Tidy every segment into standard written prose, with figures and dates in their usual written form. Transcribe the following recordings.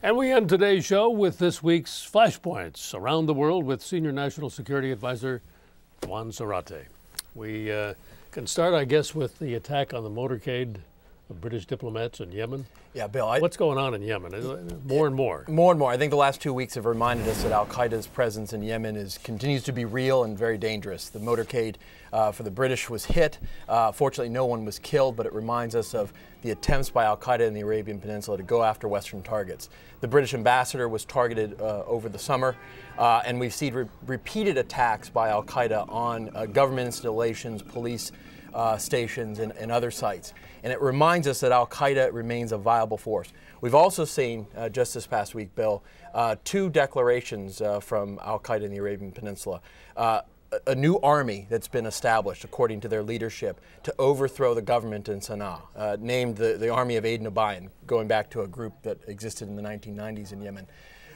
And we end today's show with this week's Flashpoints Around the World with Senior National Security Advisor Juan Zarate. We can start, I guess, with the attack on the motorcade of British diplomats in Yemen. Yeah, Bill. What's going on in Yemen? More and more. More and more. I think the last 2 weeks have reminded us that Al-Qaeda's presence in Yemen continues to be real and very dangerous. The motorcade for the British was hit. Fortunately, no one was killed, but it reminds us of the attempts by Al-Qaeda in the Arabian Peninsula to go after Western targets. The British ambassador was targeted over the summer, and we've seen repeated attacks by Al-Qaeda on government installations, police stations, and other sites. And it reminds us that Al-Qaeda remains a viable force. We've also seen, just this past week, Bill, two declarations from Al-Qaeda in the Arabian Peninsula. A new army that's been established, according to their leadership, to overthrow the government in Sana'a, named the Army of Aid and Abayan, going back to a group that existed in the 1990s in Yemen.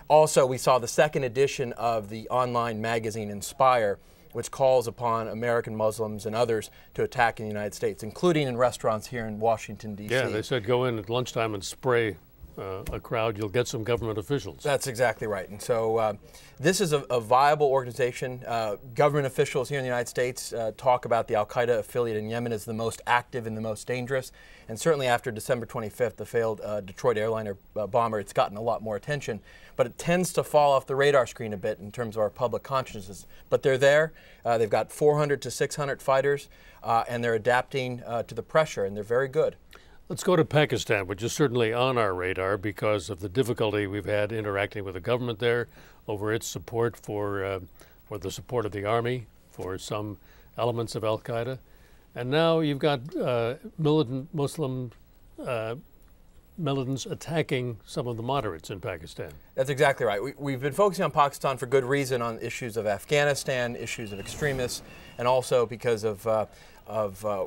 Also, we saw the second edition of the online magazine Inspire, which calls upon American Muslims and others to attack in the United States, including in restaurants here in Washington, D.C. Yeah, they said go in at lunchtime and spray a crowd, you'll get some government officials. That's exactly right. And so this is a viable organization. Government officials here in the United States talk about the Al-Qaeda affiliate in Yemen as the most active and the most dangerous. And certainly after December 25th, the failed Detroit airliner bomber, it's gotten a lot more attention. But it tends to fall off the radar screen a bit in terms of our public consciousness. But they're there. They've got 400 to 600 fighters, and they're adapting to the pressure, and they're very good. Let's go to Pakistan, which is certainly on our radar because of the difficulty we've had interacting with the government there over its support for the support of the army for some elements of Al-Qaeda. And now you've got militant Muslim militants attacking some of the moderates in Pakistan. That's exactly right. We've been focusing on Pakistan for good reason, on issues of Afghanistan, issues of extremists, and also because of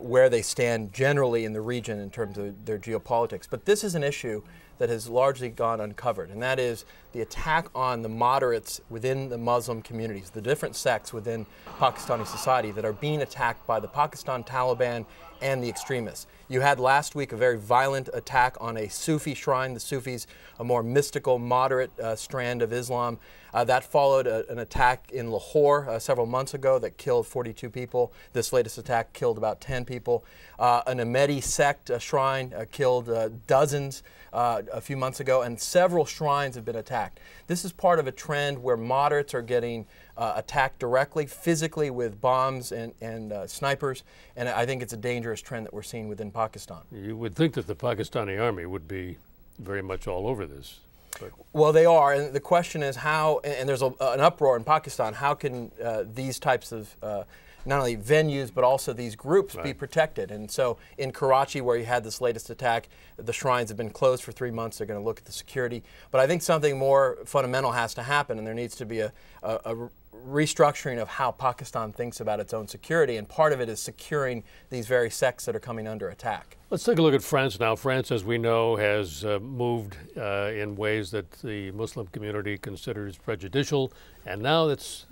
where they stand generally in the region in terms of their geopolitics. But this is an issue that has largely gone uncovered, and that is the attack on the moderates within the Muslim communities, the different sects within Pakistani society that are being attacked by the Pakistan Taliban and the extremists. You had last week a very violent attack on a Sufi shrine. The Sufis, a more mystical, moderate strand of Islam. That followed an attack in Lahore several months ago that killed 42 people. This latest attack killed about 10 people. An Ahmadi sect shrine killed dozens a few months ago, and several shrines have been attacked. This is part of a trend where moderates are getting attacked directly, physically, with bombs and snipers, and I think it's a dangerous trend that we're seeing within Pakistan. You would think that the Pakistani army would be very much all over this. But well, they are, and the question is how, and there's an uproar in Pakistan, how can these types of not only venues but also these groups be protected? And so in Karachi, where you had this latest attack, the shrines have been closed for 3 months. They're going to look at the security. But I think something more fundamental has to happen, and there needs to be a restructuring of how Pakistan thinks about its own security, and part of it is securing these very sects that are coming under attack. Let's take a look at France now. France, as we know, has moved in ways that the Muslim community considers prejudicial, and now it's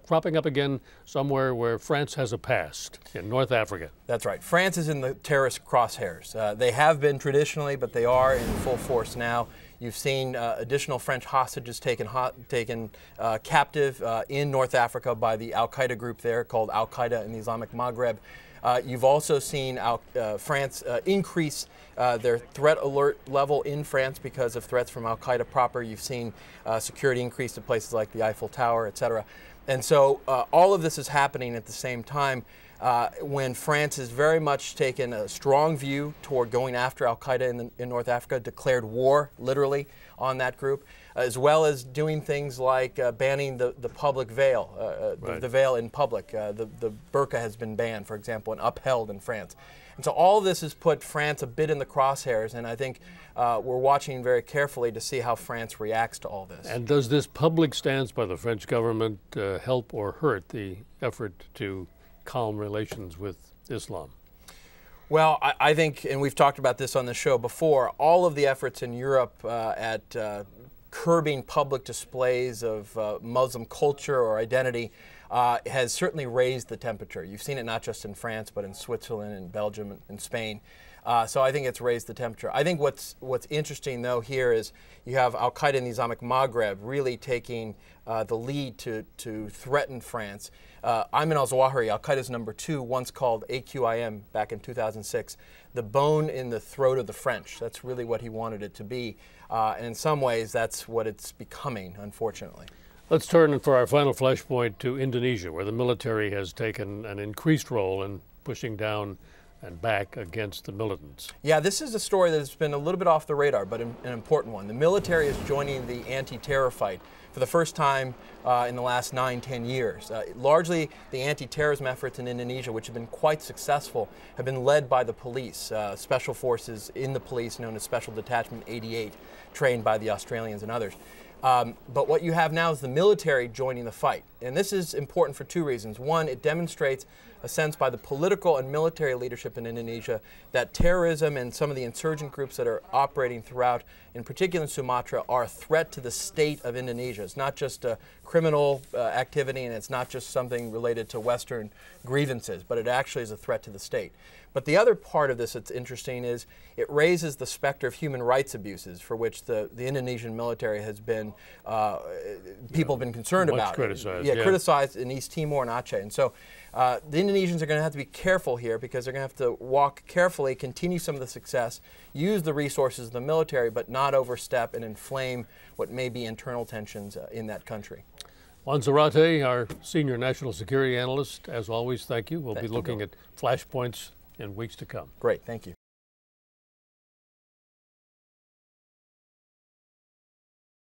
cropping up again somewhere where France has a past, in North Africa. That's right. France is in the terrorist crosshairs. They have been traditionally, but they are in full force now. You've seen additional French hostages taken captive in North Africa by the Al-Qaeda group there called Al-Qaeda in the Islamic Maghreb. You've also seen France increase their threat alert level in France because of threats from Al-Qaeda proper. You've seen security increase to places like the Eiffel Tower, etc. And so all of this is happening at the same time when France has very much taken a strong view toward going after Al-Qaeda in North Africa, declared war, literally, on that group, as well as doing things like banning the public veil, the veil in public. The burqa has been banned, for example, and upheld in France. And so all of this has put France a bit in the crosshairs, and I think we're watching very carefully to see how France reacts to all this. And does this public stance by the French government help or hurt the effort to calm relations with Islam? Well, I think, and we've talked about this on the show before, all of the efforts in Europe at curbing public displays of Muslim culture or identity has certainly raised the temperature. You've seen it not just in France, but in Switzerland and Belgium and Spain. So I think it's raised the temperature. I think what's interesting, though, here is you have Al-Qaeda in the Islamic Maghreb really taking the lead to threaten France. Ayman al-Zawahiri, Al-Qaeda's #2, once called AQIM back in 2006, the bone in the throat of the French. That's really what he wanted it to be. And in some ways, that's what it's becoming, unfortunately. Let's turn for our final flashpoint to Indonesia, where the military has taken an increased role in pushing down and back against the militants. Yeah, this is a story that's been a little bit off the radar, but an important one. The military is joining the anti-terror fight for the first time in the last 9-10 years. Largely, the anti-terrorism efforts in Indonesia, which have been quite successful, have been led by the police, special forces in the police known as Special Detachment 88, trained by the Australians and others. But what you have now is the military joining the fight. And this is important for two reasons. One, it demonstrates a sense by the political and military leadership in Indonesia that terrorism and some of the insurgent groups that are operating throughout, in particular in Sumatra, are a threat to the state of Indonesia. It's not just a criminal activity, and it's not just something related to Western grievances, but it actually is a threat to the state. But the other part of this that's interesting is it raises the specter of human rights abuses for which the Indonesian military has been, people have been concerned about. Criticized. Criticized in East Timor and Aceh. And so the Indonesians are going to have to be careful here because they're going to have to walk carefully, continue some of the success, use the resources of the military, but not overstep and inflame what may be internal tensions in that country. Juan Zarate, our senior national security analyst, as always, thank you. We'll be looking at flashpoints in weeks to come. Great, thank you.